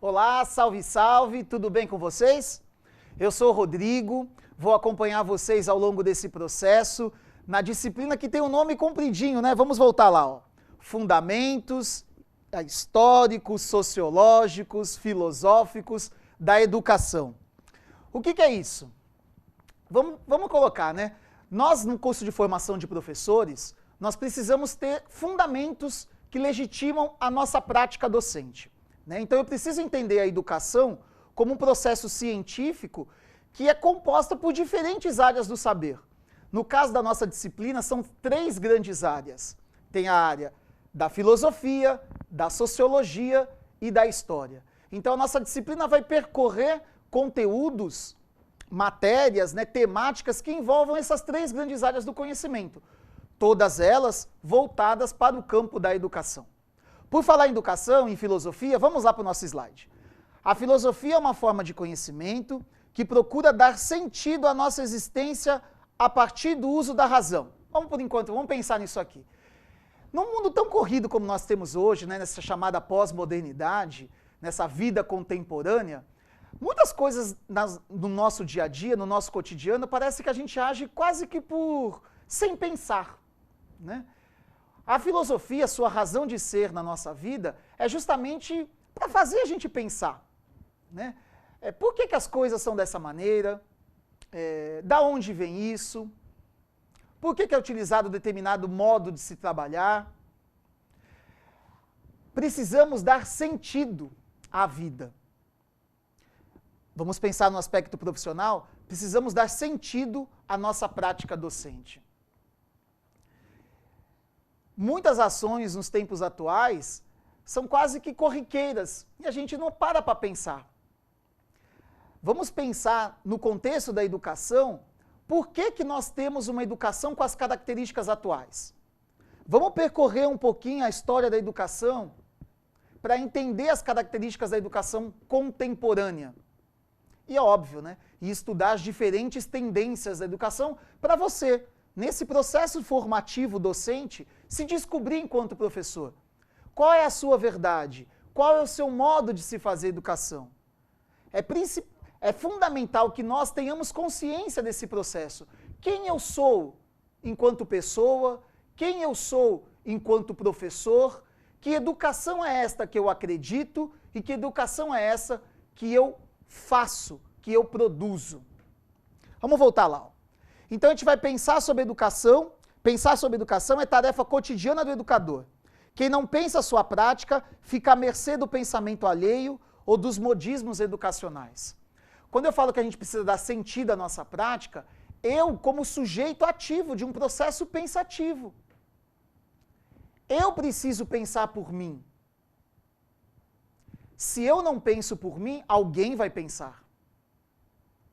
Olá, salve, salve, tudo bem com vocês? Eu sou o Rodrigo, vou acompanhar vocês ao longo desse processo na disciplina que tem um nome compridinho, né? Vamos voltar lá, ó. Fundamentos históricos, sociológicos, filosóficos da educação. O que é isso? Vamos colocar, né? Nós, no curso de formação de professores, nós precisamos ter fundamentos que legitimam a nossa prática docente, né? Então eu preciso entender a educação como um processo científico que é composta por diferentes áreas do saber. No caso da nossa disciplina, são 3 grandes áreas. Tem a área da filosofia, da sociologia e da história. Então a nossa disciplina vai percorrer conteúdos, matérias, né, temáticas que envolvam essas 3 grandes áreas do conhecimento. Todas elas voltadas para o campo da educação. Por falar em educação, em filosofia, vamos lá para o nosso slide. A filosofia é uma forma de conhecimento que procura dar sentido à nossa existência a partir do uso da razão. Vamos por enquanto, vamos pensar nisso aqui. Num mundo tão corrido como nós temos hoje, né, nessa chamada pós-modernidade, nessa vida contemporânea, muitas coisas no nosso dia a dia, no nosso cotidiano, parece que a gente age quase que sem pensar, né? A filosofia, sua razão de ser na nossa vida, é justamente para fazer a gente pensar, né? Por que as coisas são dessa maneira? Da onde vem isso? Por que é utilizado determinado modo de se trabalhar? Precisamos dar sentido à vida. Vamos pensar no aspecto profissional? Precisamos dar sentido à nossa prática docente. Muitas ações nos tempos atuais são quase que corriqueiras e a gente não para pensar. Vamos pensar no contexto da educação, por que nós temos uma educação com as características atuais? Vamos percorrer um pouquinho a história da educação para entender as características da educação contemporânea. E é óbvio, né? E estudar as diferentes tendências da educação para você, nesse processo formativo docente, se descobrir enquanto professor. Qual é a sua verdade? Qual é o seu modo de se fazer educação? É fundamental que nós tenhamos consciência desse processo. Quem eu sou enquanto pessoa? Quem eu sou enquanto professor? Que educação é esta que eu acredito e que educação é essa que eu faço, que eu produzo? Vamos voltar lá. Então a gente vai pensar sobre educação. Pensar sobre educação é tarefa cotidiana do educador. Quem não pensa a sua prática fica à mercê do pensamento alheio ou dos modismos educacionais. Quando eu falo que a gente precisa dar sentido à nossa prática, eu, como sujeito ativo de um processo pensativo, eu preciso pensar por mim. Se eu não penso por mim, alguém vai pensar,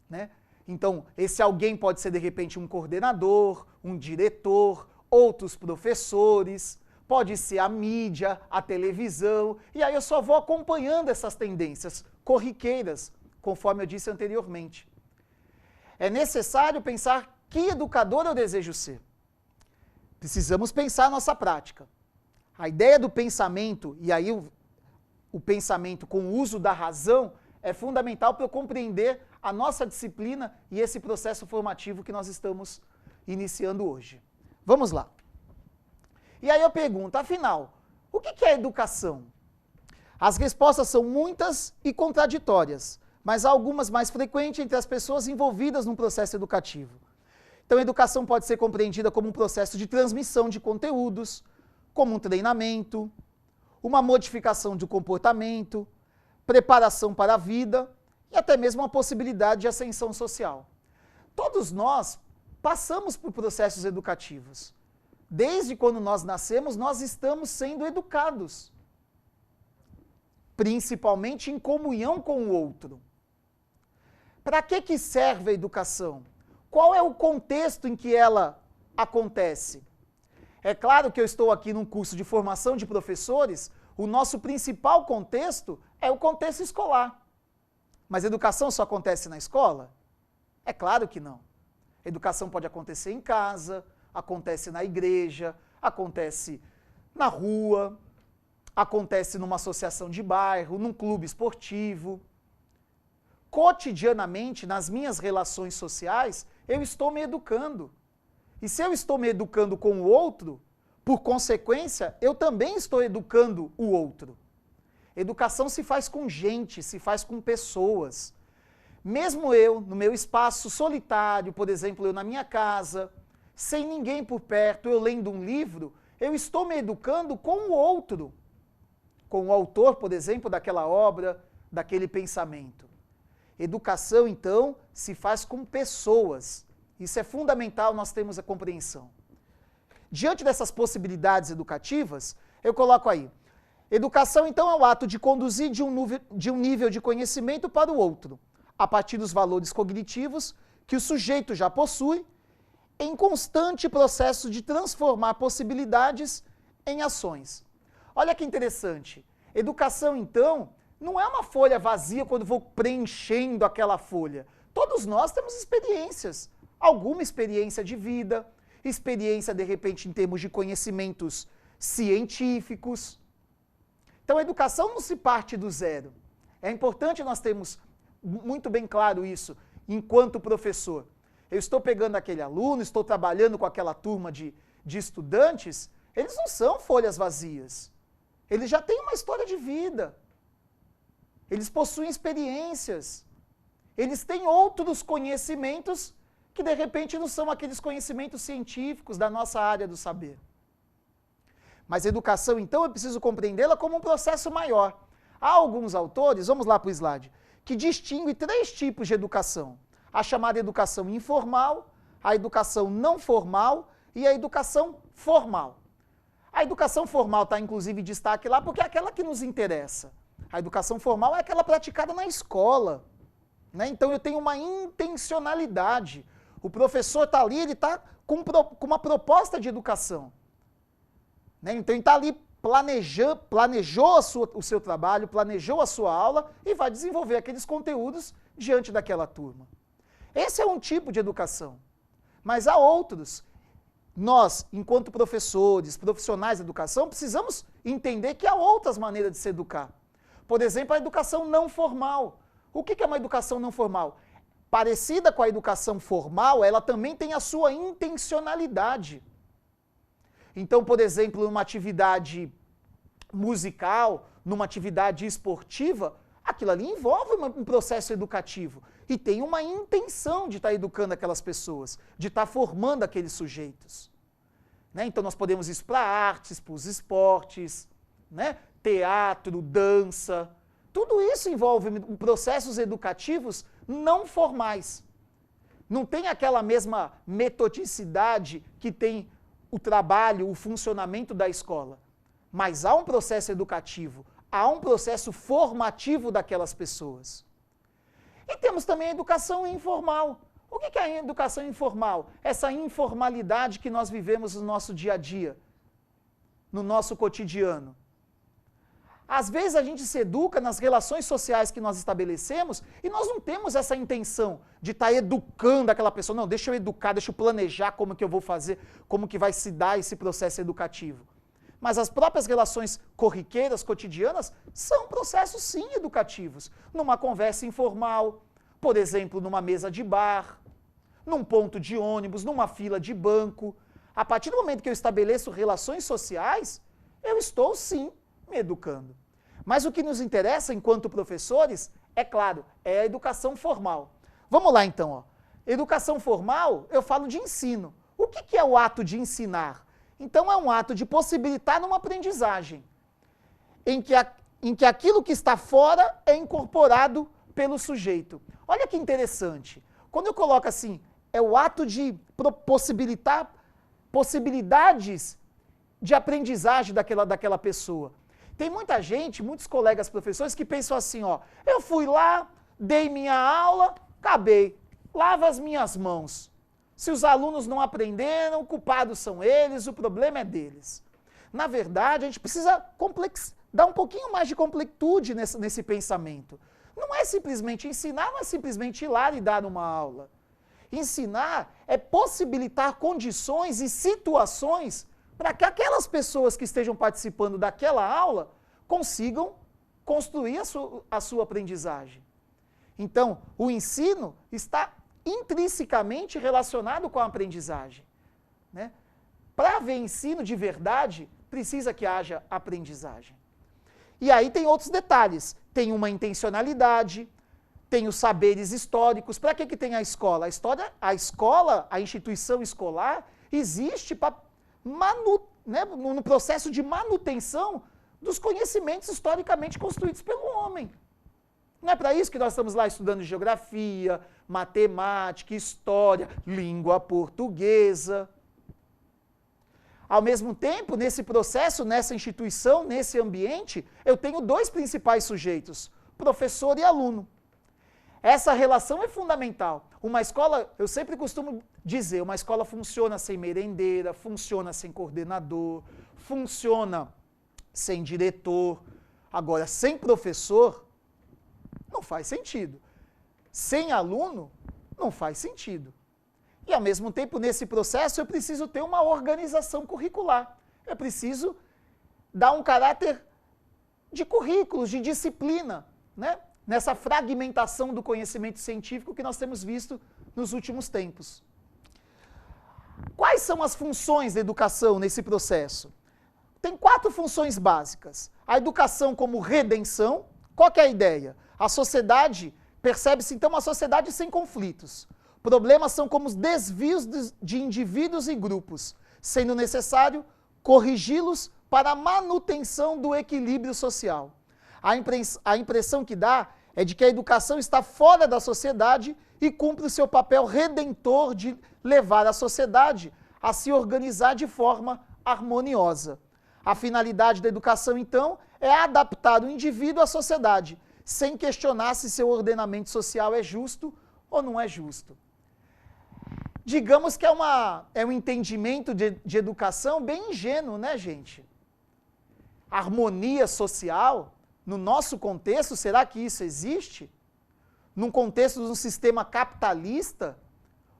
né? Então, esse alguém pode ser, de repente, um coordenador, um diretor, outros professores, pode ser a mídia, a televisão, e aí eu só vou acompanhando essas tendências corriqueiras, conforme eu disse anteriormente. É necessário pensar que educador eu desejo ser. Precisamos pensar a nossa prática. A ideia do pensamento, e aí o pensamento com o uso da razão, é fundamental para eu compreender a nossa disciplina e esse processo formativo que nós estamos iniciando hoje. Vamos lá. E aí eu pergunto, afinal, o que é educação? As respostas são muitas e contraditórias, mas há algumas mais frequentes entre as pessoas envolvidas num processo educativo. Então, a educação pode ser compreendida como um processo de transmissão de conteúdos, como um treinamento, uma modificação do comportamento, preparação para a vida e até mesmo uma possibilidade de ascensão social. Todos nós passamos por processos educativos. Desde quando nós nascemos, nós estamos sendo educados, principalmente em comunhão com o outro. Para que serve a educação? Qual é o contexto em que ela acontece? É claro que eu estou aqui num curso de formação de professores, o nosso principal contexto é o contexto escolar. Mas a educação só acontece na escola? É claro que não. A educação pode acontecer em casa, acontece na igreja, acontece na rua, acontece numa associação de bairro, num clube esportivo. Cotidianamente, nas minhas relações sociais, eu estou me educando. E se eu estou me educando com o outro, por consequência, eu também estou educando o outro. Educação se faz com gente, se faz com pessoas. Mesmo eu, no meu espaço solitário, por exemplo, eu na minha casa, sem ninguém por perto, eu lendo um livro, eu estou me educando com o outro. Com o autor, por exemplo, daquela obra, daquele pensamento. Educação, então, se faz com pessoas. Isso é fundamental, nós temos a compreensão. Diante dessas possibilidades educativas, eu coloco aí. Educação, então, é o ato de conduzir de um nível de conhecimento para o outro, a partir dos valores cognitivos que o sujeito já possui, em constante processo de transformar possibilidades em ações. Olha que interessante. Educação, então, não é uma folha vazia quando vou preenchendo aquela folha. Todos nós temos experiências. Alguma experiência de vida, experiência, de repente, em termos de conhecimentos científicos. Então, a educação não se parte do zero. É importante nós termos muito bem claro isso, enquanto professor. Eu estou pegando aquele aluno, estou trabalhando com aquela turma de estudantes, eles não são folhas vazias. Eles já têm uma história de vida. Eles possuem experiências. Eles têm outros conhecimentos que, de repente, não são aqueles conhecimentos científicos da nossa área do saber. Mas a educação, então, eu preciso compreendê-la como um processo maior. Há alguns autores, vamos lá para o slide, que distinguem 3 tipos de educação. A chamada educação informal, a educação não formal e a educação formal. A educação formal está, inclusive, em destaque lá porque é aquela que nos interessa. A educação formal é aquela praticada na escola. Né? Então, eu tenho uma intencionalidade. O professor está ali, ele está com uma proposta de educação. Né? Então, ele está ali, planejou o seu trabalho, planejou a sua aula e vai desenvolver aqueles conteúdos diante daquela turma. Esse é um tipo de educação. Mas há outros. Nós, enquanto professores, profissionais de educação, precisamos entender que há outras maneiras de se educar. Por exemplo, a educação não formal. O que é uma educação não formal? Parecida com a educação formal, ela também tem a sua intencionalidade. Então, por exemplo, numa atividade musical, numa atividade esportiva, aquilo ali envolve um processo educativo e tem uma intenção de estar educando aquelas pessoas, de estar formando aqueles sujeitos. Né? Então, nós podemos ir para artes, para os esportes, né? Teatro, dança, tudo isso envolve processos educativos não formais. Não tem aquela mesma metodicidade que tem o trabalho, o funcionamento da escola. Mas há um processo educativo, há um processo formativo daquelas pessoas. E temos também a educação informal. O que é a educação informal? Essa informalidade que nós vivemos no nosso dia a dia, no nosso cotidiano. Às vezes a gente se educa nas relações sociais que nós estabelecemos e nós não temos essa intenção de estar educando aquela pessoa. Não, deixa eu educar, deixa eu planejar como que eu vou fazer, como que vai se dar esse processo educativo. Mas as próprias relações corriqueiras, cotidianas, são processos sim educativos. Numa conversa informal, por exemplo, numa mesa de bar, num ponto de ônibus, numa fila de banco. A partir do momento que eu estabeleço relações sociais, eu estou sim me educando. Mas o que nos interessa enquanto professores, é claro, é a educação formal. Vamos lá então. Ó. Educação formal, eu falo de ensino. O que é o ato de ensinar? Então é um ato de possibilitar uma aprendizagem, em que aquilo que está fora é incorporado pelo sujeito. Olha que interessante. Quando eu coloco assim, é o ato de possibilitar possibilidades de aprendizagem daquela pessoa. Tem muita gente, muitos colegas professores que pensam assim, ó, eu fui lá, dei minha aula, acabei, lavo as minhas mãos. Se os alunos não aprenderam, culpados são eles, o problema é deles. Na verdade, a gente precisa dar um pouquinho mais de completude nesse pensamento. Não é simplesmente ensinar, não é simplesmente ir lá e dar uma aula. Ensinar é possibilitar condições e situações para que aquelas pessoas que estejam participando daquela aula consigam construir a sua aprendizagem. Então, o ensino está intrinsecamente relacionado com a aprendizagem, né? Para haver ensino de verdade, precisa que haja aprendizagem. E aí tem outros detalhes. Tem uma intencionalidade, tem os saberes históricos. Para que tem a escola? A escola, a instituição escolar, existe para no processo de manutenção dos conhecimentos historicamente construídos pelo homem. Não é para isso que nós estamos lá estudando geografia, matemática, história, língua portuguesa. Ao mesmo tempo, nesse processo, nessa instituição, nesse ambiente, eu tenho dois principais sujeitos, professor e aluno. Essa relação é fundamental. Uma escola, eu sempre costumo dizer, uma escola funciona sem merendeira, funciona sem coordenador, funciona sem diretor. Agora, sem professor, não faz sentido. Sem aluno, não faz sentido. E, ao mesmo tempo, nesse processo, eu preciso ter uma organização curricular. Eu preciso dar um caráter de currículos, de disciplina, né? Nessa fragmentação do conhecimento científico que nós temos visto nos últimos tempos. Quais são as funções da educação nesse processo? Tem 4 funções básicas. A educação como redenção. Qual que é a ideia? A sociedade, percebe-se então uma sociedade sem conflitos. Problemas são como os desvios de indivíduos e grupos, sendo necessário corrigi-los para a manutenção do equilíbrio social. A impressão que dá é de que a educação está fora da sociedade e cumpre o seu papel redentor de levar a sociedade a se organizar de forma harmoniosa. A finalidade da educação, então, é adaptar o indivíduo à sociedade, sem questionar se seu ordenamento social é justo ou não é justo. Digamos que é um entendimento de educação bem ingênuo, né, gente? Harmonia social, no nosso contexto, será que isso existe? Num contexto de um sistema capitalista,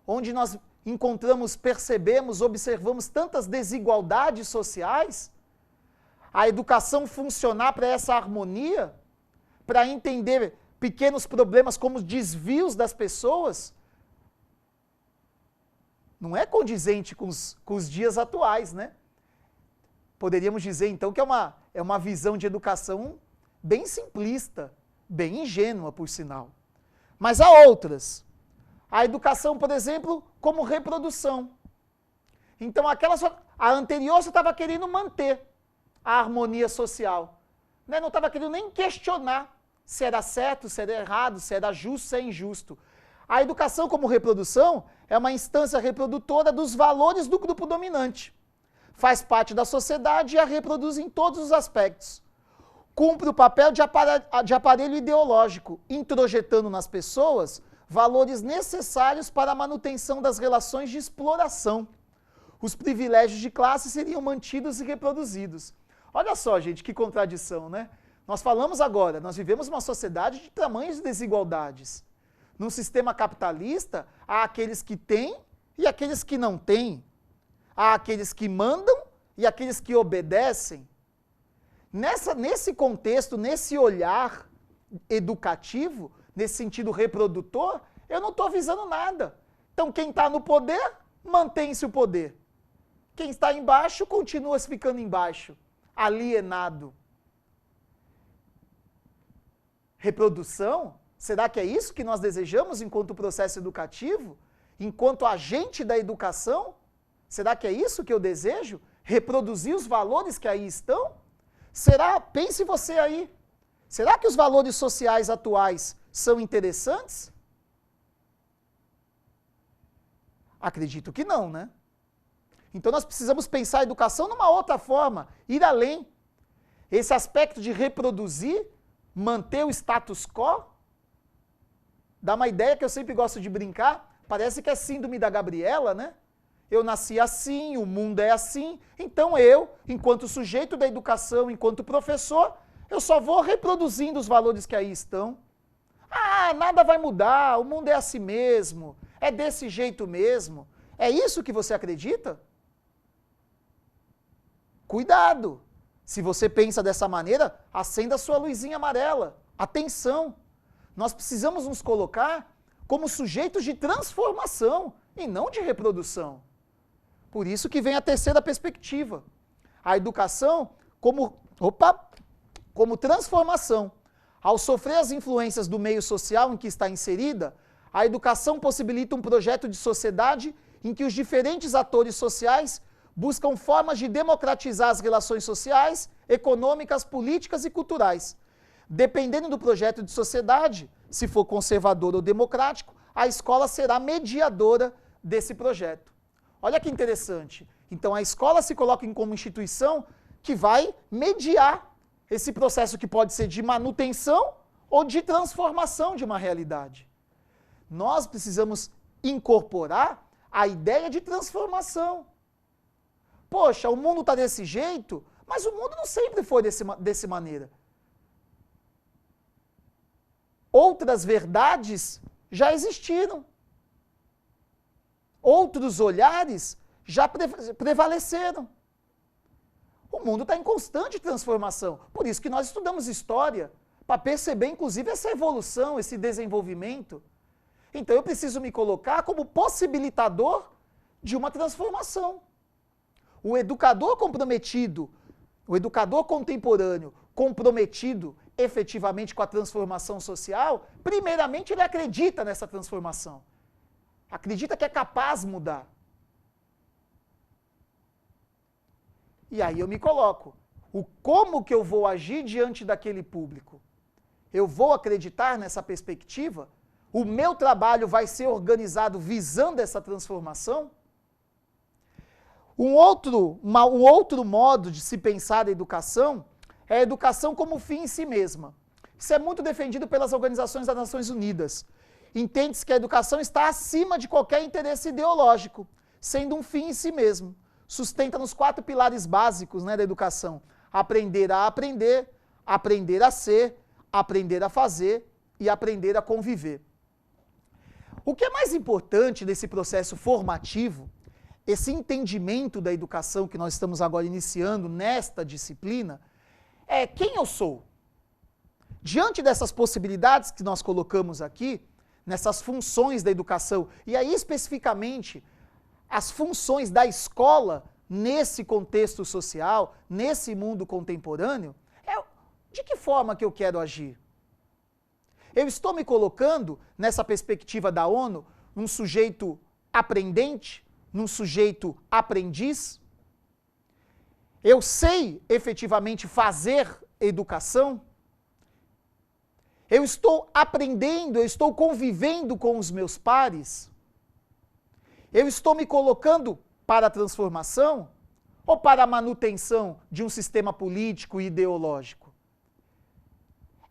onde nós encontramos, percebemos, observamos tantas desigualdades sociais, a educação funcionar para essa harmonia, para entender pequenos problemas como desvios das pessoas, não é condizente com os dias atuais, né? Poderíamos dizer, então, que é uma visão de educação bem simplista, bem ingênua, por sinal. Mas há outras. A educação, por exemplo, como reprodução. Então, a anterior você estava querendo manter a harmonia social. Né? Não estava querendo nem questionar se era certo, se era errado, se era justo, se é injusto. A educação como reprodução é uma instância reprodutora dos valores do grupo dominante. Faz parte da sociedade e a reproduz em todos os aspectos. Cumpre o papel de aparelho ideológico, introjetando nas pessoas valores necessários para a manutenção das relações de exploração. Os privilégios de classe seriam mantidos e reproduzidos. Olha só, gente, que contradição, né? Nós falamos agora, nós vivemos uma sociedade de tamanhas desigualdades. Num sistema capitalista, há aqueles que têm e aqueles que não têm. Há aqueles que mandam e aqueles que obedecem. Nesse contexto, nesse olhar educativo, nesse sentido reprodutor, eu não estou visando nada. Então, quem está no poder, mantém-se o poder. Quem está embaixo, continua ficando embaixo, alienado. Reprodução? Será que é isso que nós desejamos enquanto processo educativo? Enquanto agente da educação? Será que é isso que eu desejo? Reproduzir os valores que aí estão? Será, pense você aí, será que os valores sociais atuais são interessantes? Acredito que não, né? Então nós precisamos pensar a educação numa outra forma, ir além. Esse aspecto de reproduzir, manter o status quo, dá uma ideia que eu sempre gosto de brincar, parece que é síndrome da Gabriela, né? Eu nasci assim, o mundo é assim, então eu, enquanto sujeito da educação, enquanto professor, eu só vou reproduzindo os valores que aí estão. Ah, nada vai mudar, o mundo é assim mesmo, é desse jeito mesmo. É isso que você acredita? Cuidado! Se você pensa dessa maneira, acenda a sua luzinha amarela. Atenção! Nós precisamos nos colocar como sujeitos de transformação e não de reprodução. Por isso que vem a terceira perspectiva. A educação como transformação. Ao sofrer as influências do meio social em que está inserida, a educação possibilita um projeto de sociedade em que os diferentes atores sociais buscam formas de democratizar as relações sociais, econômicas, políticas e culturais. Dependendo do projeto de sociedade, se for conservador ou democrático, a escola será mediadora desse projeto. Olha que interessante. Então a escola se coloca como instituição que vai mediar esse processo que pode ser de manutenção ou de transformação de uma realidade. Nós precisamos incorporar a ideia de transformação. Poxa, o mundo está desse jeito, mas o mundo não sempre foi dessa maneira. Outras verdades já existiram. Outros olhares já prevaleceram. O mundo está em constante transformação. Por isso que nós estudamos história, para perceber, inclusive, essa evolução, esse desenvolvimento. Então eu preciso me colocar como possibilitador de uma transformação. O educador comprometido, o educador contemporâneo comprometido efetivamente com a transformação social, primeiramente ele acredita nessa transformação. Acredita que é capaz de mudar. E aí eu me coloco. Como que eu vou agir diante daquele público? Eu vou acreditar nessa perspectiva? O meu trabalho vai ser organizado visando essa transformação? Um outro modo de se pensar a educação é a educação como fim em si mesma. Isso é muito defendido pelas organizações das Nações Unidas. Entende-se que a educação está acima de qualquer interesse ideológico, sendo um fim em si mesmo. Sustenta nos 4 pilares básicos, da educação: aprender a aprender, aprender a ser, aprender a fazer e aprender a conviver. O que é mais importante desse processo formativo, esse entendimento da educação que nós estamos agora iniciando nesta disciplina, é quem eu sou. Diante dessas possibilidades que nós colocamos aqui, nessas funções da educação, e aí especificamente as funções da escola nesse contexto social, nesse mundo contemporâneo, de que forma que eu quero agir? Eu estou me colocando, nessa perspectiva da ONU, num sujeito aprendente, num sujeito aprendiz? Eu sei efetivamente fazer educação? Eu estou aprendendo, eu estou convivendo com os meus pares? Eu estou me colocando para a transformação ou para a manutenção de um sistema político e ideológico?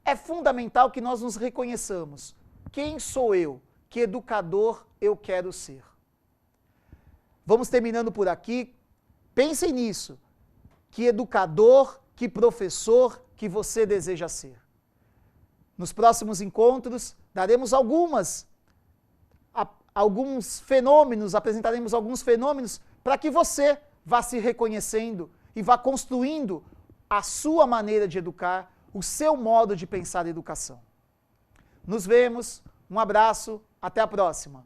É fundamental que nós nos reconheçamos. Quem sou eu? Que educador eu quero ser? Vamos terminando por aqui. Pensem nisso. Que educador, que professor que você deseja ser? Nos próximos encontros, daremos alguns fenômenos, apresentaremos alguns fenômenos para que você vá se reconhecendo e vá construindo a sua maneira de educar, o seu modo de pensar a educação. Nos vemos, um abraço, até a próxima.